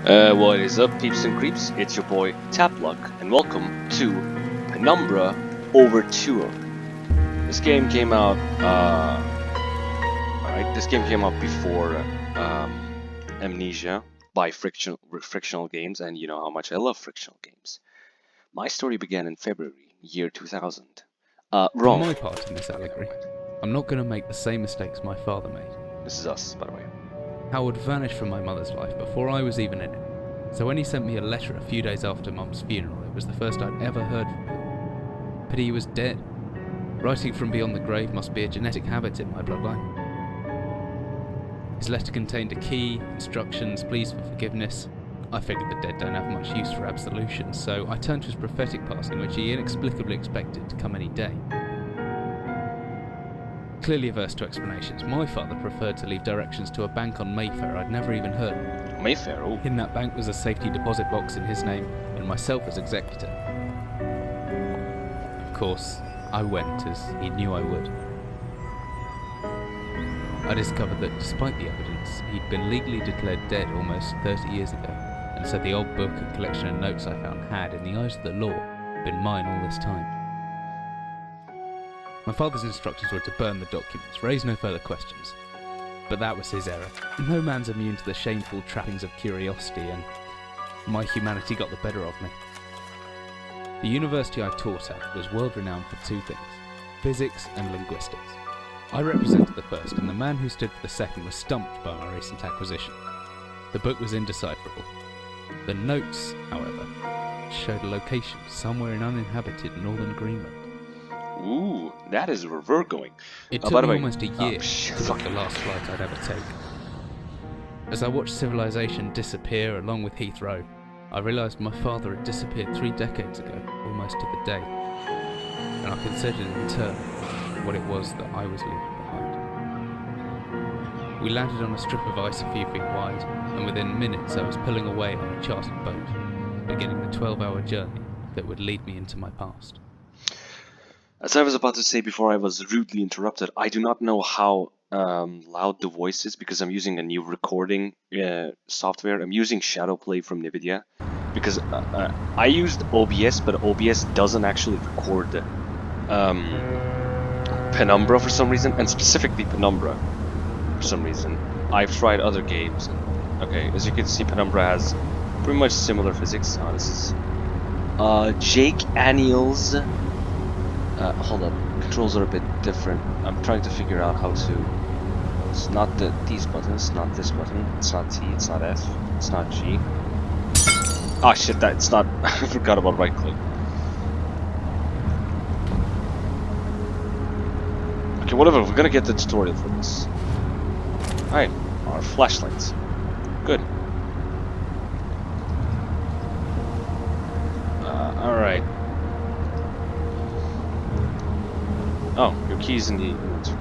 What is up, peeps and creeps? It's your boy Tapluck, and welcome to Penumbra Overture. This game came out. Alright, this game came out before Amnesia by Frictional Games, and you know how much I love Frictional Games. My story began in February, year 2000. For Wrong. my part in this allegory, I'm not going to make the same mistakes my father made. This is us, by the way. Howard vanished from my mother's life before I was even in it. So when he sent me a letter a few days after Mum's funeral, it was the first I'd ever heard from him. Pity he was dead. Writing from beyond the grave must be a genetic habit in my bloodline. His letter contained a key, instructions, pleas for forgiveness. I figured the dead don't have much use for absolution, so I turned to his prophetic passing, which he inexplicably expected to come any day. Clearly averse to explanations, my father preferred to leave directions to a bank on Mayfair I'd never even heard of. Mayfair, oh. In that bank was a safety deposit box in his name, and myself as executor. Of course, I went as he knew I would. I discovered that despite the evidence, he'd been legally declared dead almost 30 years ago, and so the old book and collection of notes I found had, in the eyes of the law, been mine all this time. My father's instructions were to burn the documents, raise no further questions. But that was his error. No man's immune to the shameful trappings of curiosity, and my humanity got the better of me. The university I taught at was world-renowned for two things: physics and linguistics. I represented the first, and the man who stood for the second was stumped by my recent acquisition. The book was indecipherable. The notes, however, showed a location somewhere in uninhabited northern Greenland. Ooh, that is where we're going. It by took the me way- almost a year to book the last flight I'd ever take. As I watched civilization disappear along with Heathrow, I realised my father had disappeared 3 decades ago, almost to the day, and I considered in turn what it was that I was leaving behind. We landed on a strip of ice a few feet wide, and within minutes I was pulling away on a chartered boat, beginning the 12-hour journey that would lead me into my past. As I was about to say before I was rudely interrupted, I do not know how loud the voice is because I'm using a new recording software. I'm using Shadowplay from NVIDIA because I used OBS, but OBS doesn't actually record Penumbra for some reason, and specifically Penumbra for some reason. I've tried other games. Okay, as you can see, Penumbra has pretty much similar physics. This is Jake Aniel's. Hold up, controls are a bit different. I'm trying to figure out how to. It's not these buttons, not this button. It's not T, it's not F, it's not G. Ah shit, it's not. I forgot about right click. Okay, whatever. We're gonna get the tutorial for this. Alright, our flashlights. Good. Alright. Oh, your key's in the inventory.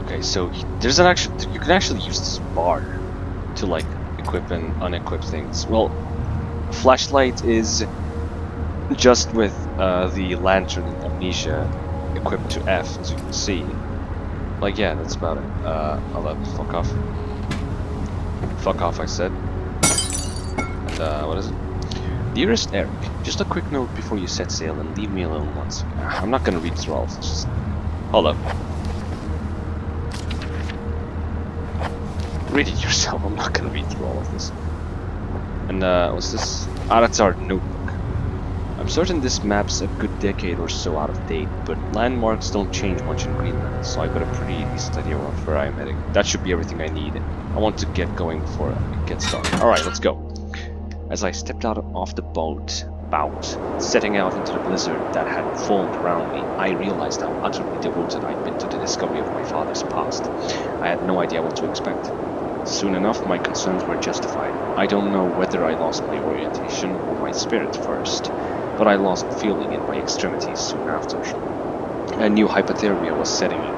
Okay, so there's you can actually use this bar to like equip and unequip things. Well, flashlight is just with the lantern in Amnesia equipped to F, as you can see. Like, yeah, that's about it. Hold up, fuck off. Fuck off, I said. What is it? Dearest Eric, just a quick note before you set sail and leave me alone once. I'm not gonna read through all of this. Just hold up. Read it yourself. I'm not gonna read through all of this. And what's this? Ah, that's our notebook. I'm certain this map's a good decade or so out of date, but landmarks don't change much in Greenland, so I've got a pretty decent idea of where I'm heading. That should be everything I need. I want to get going before it gets dark. Alright, let's go. As I stepped out off the boat, setting out into the blizzard that had formed around me, I realized how utterly devoted I'd been to the discovery of my father's past. I had no idea what to expect. Soon enough, my concerns were justified. I don't know whether I lost my orientation or my spirit first, but I lost feeling in my extremities soon after. I knew hypothermia was setting in.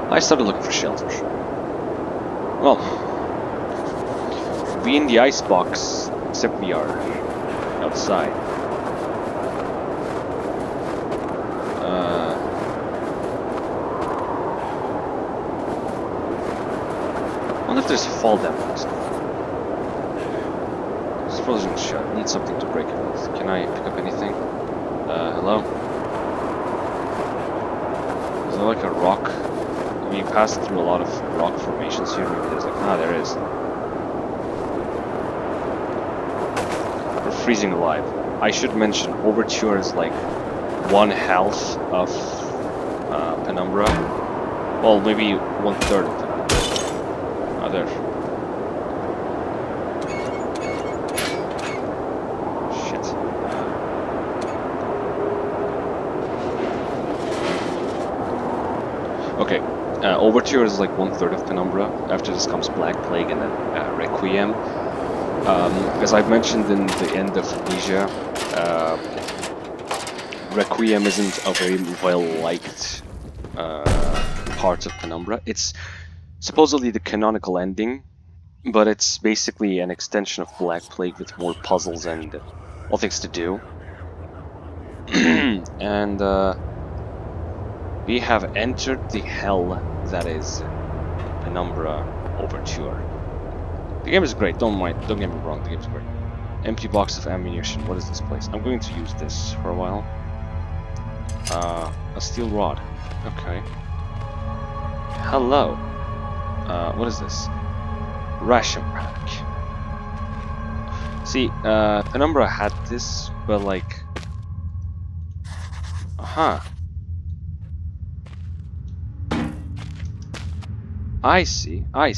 I started looking for shelter. Well, we in the icebox, except we are outside. wonder if there's fall damage. This frozen shut. Need something to break it with. Can I pick up anything? Hello? Is there like a rock? We passed through a lot of rock formations here. Maybe there's like... Ah, there is. We're freezing alive. I should mention, Overture is like 1/2 of Penumbra. Well, maybe 1/3 of Penumbra. Ah, there. Shit. Okay. Overture is like 1/3 of Penumbra. After this comes Black Plague and then Requiem. As I've mentioned in the end of Amnesia, Requiem isn't a very well-liked part of Penumbra. It's supposedly the canonical ending, but it's basically an extension of Black Plague with more puzzles and all things to do. And we have entered the hell that is Penumbra Overture. The game is great, don't get me wrong, the game's great. Empty box of ammunition, what is this place? I'm going to use this for a while. A steel rod, okay. Hello. What is this? Ration pack. See, Penumbra had this, but like... Huh. I see. I'm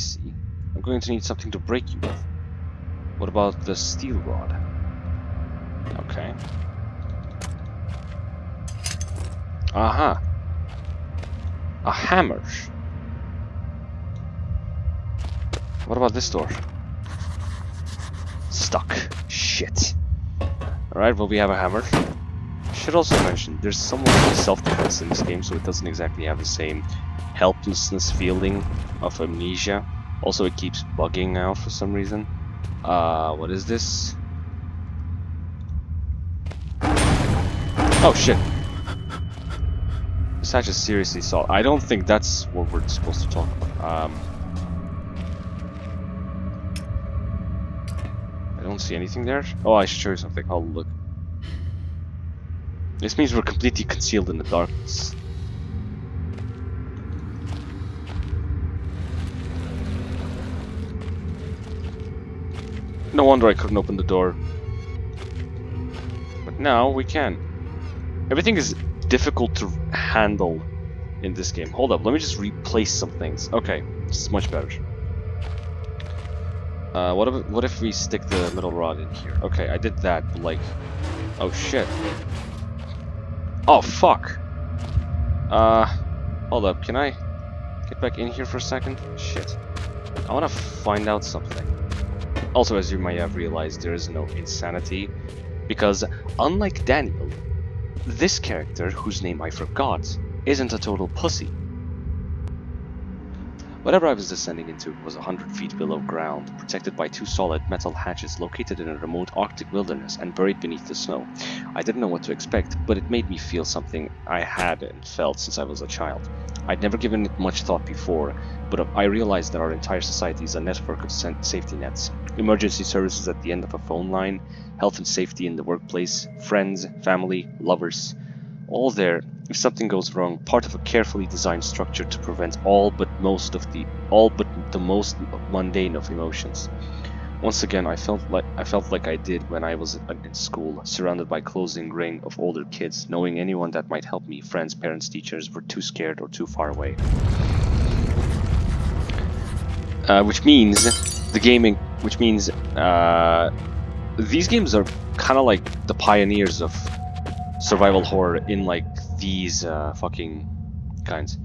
going to need something to break you with. What about the steel rod? Okay. Aha. A hammer. What about this door? Stuck. Shit. Alright, well we have a hammer. Should also mention, there's somewhat of self-defense in this game, so it doesn't exactly have the same helplessness feeling of Amnesia. Also, it keeps bugging out for some reason. What is this? Oh shit. This hatch is seriously solid. I don't think that's what we're supposed to talk about. I don't see anything there. Oh, I should show you something. Oh, look. This means we're completely concealed in the darkness. No wonder I couldn't open the door. But now we can. Everything is difficult to handle in this game. Hold up, let me just replace some things. Okay, this is much better. What if we stick the metal rod in here? Okay, I did that, but like... Oh shit. Oh fuck! Hold up, can I get back in here for a second? Shit. I wanna find out something. Also, as you might have realized, there is no insanity, because unlike Daniel, this character, whose name I forgot, isn't a total pussy. Whatever I was descending into was 100 feet below ground, protected by 2 solid metal hatches located in a remote Arctic wilderness and buried beneath the snow. I didn't know what to expect, but it made me feel something I hadn't felt since I was a child. I'd never given it much thought before, but I realized that our entire society is a network of safety nets. Emergency services at the end of a phone line, health and safety in the workplace, friends, family, lovers. All there, if something goes wrong, part of a carefully designed structure to prevent all but the most mundane of emotions. Once again, I felt like I did when I was in school, surrounded by a closing ring of older kids, knowing anyone that might help me, friends, parents, teachers, were too scared or too far away. Which means these games are kind of like the pioneers of survival horror in like these fucking kinds.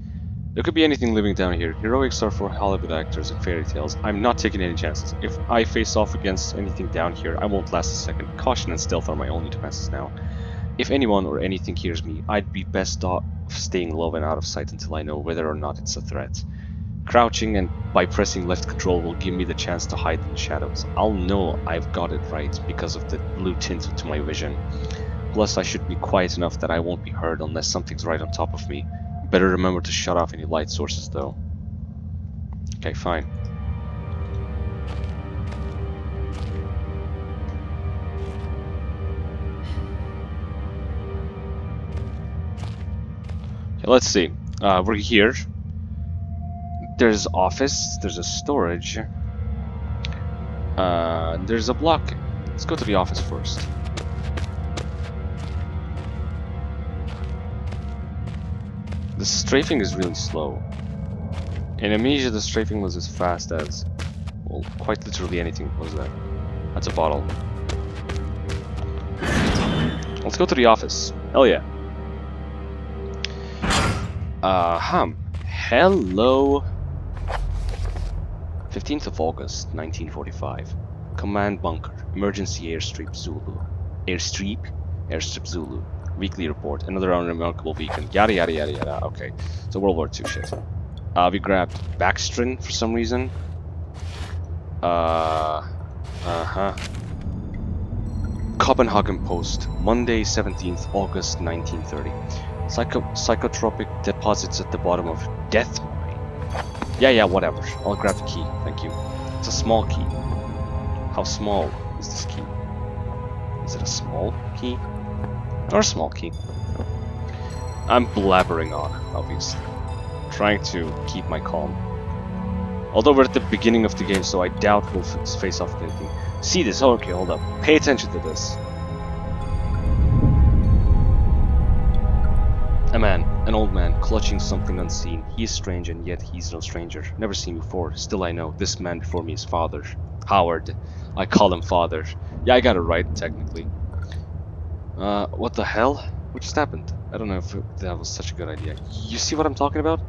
There could be anything living down here. Heroics are for Hollywood actors and fairy tales. I'm not taking any chances. If I face off against anything down here, I won't last a second. Caution and stealth are my only defenses now. If anyone or anything hears me, I'd be best off staying low and out of sight until I know whether or not it's a threat. Crouching and by pressing left control will give me the chance to hide in the shadows. I'll know I've got it right because of the blue tint to my vision. Plus, I should be quiet enough that I won't be heard unless something's right on top of me. Better remember to shut off any light sources, though. Okay, fine. Let's see. We're here. There's office. There's a storage. There's a block. Let's go to the office first. The strafing is really slow. In Amnesia, the strafing was as fast as, well, quite literally anything. What was that? That's a bottle. Let's go to the office. Hell yeah. Hello. 15th of August, 1945. Command bunker. Emergency airstrip Zulu. Airstrip Zulu. Weekly report. Another unremarkable weekend. Yada yada yada yada. Okay. So World War II shit. We grabbed Backstrin for some reason. Copenhagen Post. Monday, 17th August, 1930. Psychotropic deposits at the bottom of Death Mine. Yeah, whatever. I'll grab the key. Thank you. It's a small key. How small is this key? Is it a small key? Or a small key? I'm blabbering on, obviously. Trying to keep my calm. Although we're at the beginning of the game, so I doubt we'll face off with anything. See this? Oh, okay, hold up. Pay attention to this. A man, an old man, clutching something unseen. He is strange, and yet he's no stranger. Never seen before. Still I know, this man before me is Father. Howard. I call him Father. Yeah, I got it right, technically. What the hell? What just happened? I don't know if that was such a good idea. You see what I'm talking about?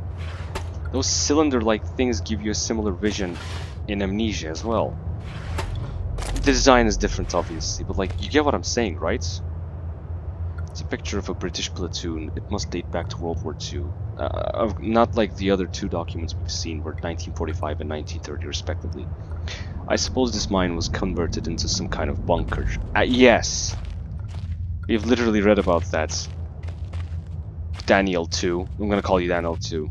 Those cylinder-like things give you a similar vision in Amnesia as well. The design is different, obviously, but like, you get what I'm saying, right? It's a picture of a British platoon. It must date back to World War II. Not like the other two documents we've seen, were 1945 and 1930 respectively. I suppose this mine was converted into some kind of bunker. Yes! We've literally read about that. Daniel 2. I'm gonna call you Daniel 2.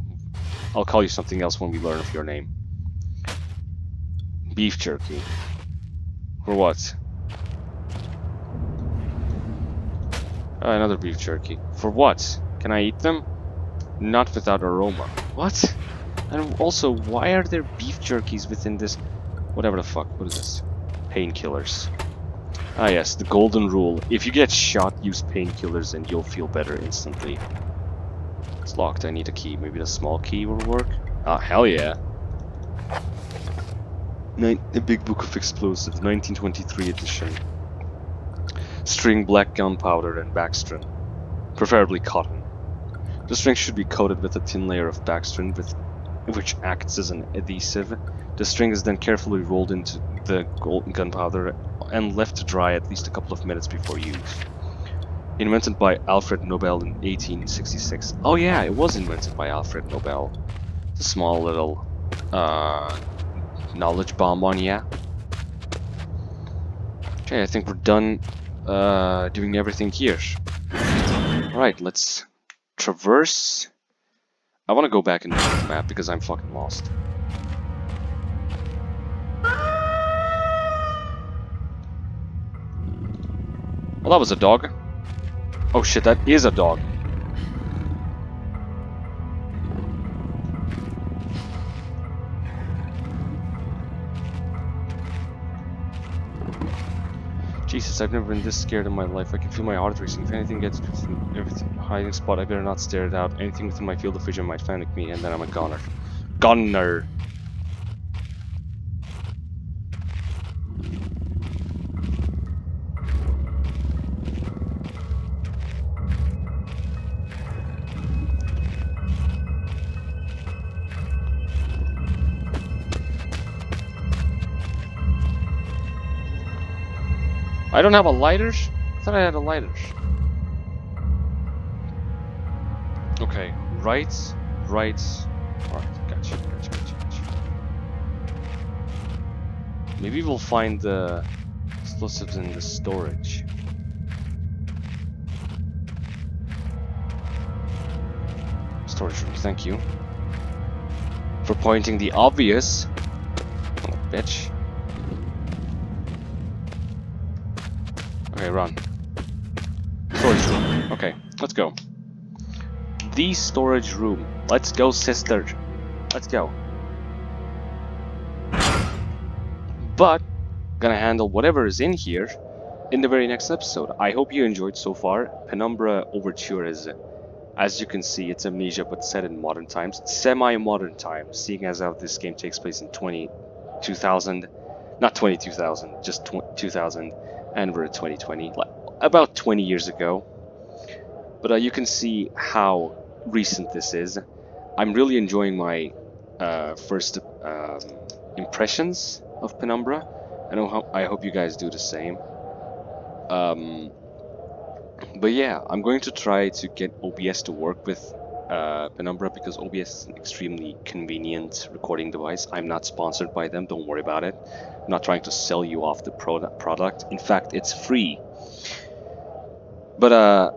I'll call you something else when we learn of your name. Beef jerky. For what? Another beef jerky. For what? Can I eat them? Not without aroma. What? And also, why are there beef jerkies within this? Whatever the fuck. What is this? Painkillers. Ah yes, the golden rule. If you get shot, use painkillers and you'll feel better instantly. It's locked. I need a key. Maybe the small key will work? Ah, hell yeah. The Big Book of Explosives, 1923 edition. String, black gunpowder, and backstring. Preferably cotton. The string should be coated with a thin layer of backstring, which acts as an adhesive. The string is then carefully rolled into the gunpowder and left to dry at least a couple of minutes before use. Invented by Alfred Nobel in 1866. Oh yeah, it was invented by Alfred Nobel. It's a small little knowledge bomb on ya. Okay, I think we're done doing everything here. Alright, let's traverse. I want to go back and look at the map because I'm fucking lost. Well, that was a dog. Oh shit, that is a dog. Jesus, I've never been this scared in my life. I can feel my heart racing. If anything gets within everything hiding spot, I better not stare it out. Anything within my field of vision might panic me, and then I'm a goner. Gunner! I don't have a lighter? I thought I had a lighter. Okay, right. Alright, gotcha. Maybe we'll find the explosives in the storage. Storage room, thank you. For pointing the obvious. Oh, bitch. Okay, run. Storage room. Okay, let's go. the storage room. Let's go, sister. Let's go. But gonna handle whatever is in here in the very next episode. I hope you enjoyed so far. Penumbra Overture is, as you can see, it's Amnesia but set in modern times, semi-modern times, seeing as how this game takes place in 2000, not 22,000, just 2000, and we're at 2020, like about 20 years ago. But you can see how recent this is. I'm really enjoying my first impressions of Penumbra. I hope you guys do the same. But yeah, I'm going to try to get OBS to work with Penumbra because OBS is an extremely convenient recording device. I'm not sponsored by them, don't worry about it. I'm not trying to sell you off the product. In fact, it's free. But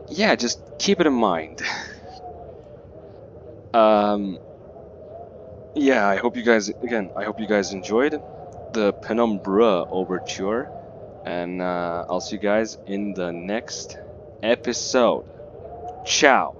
yeah, just keep it in mind. Yeah, I hope you guys enjoyed the Penumbra Overture, and I'll see you guys in the next episode. Ciao.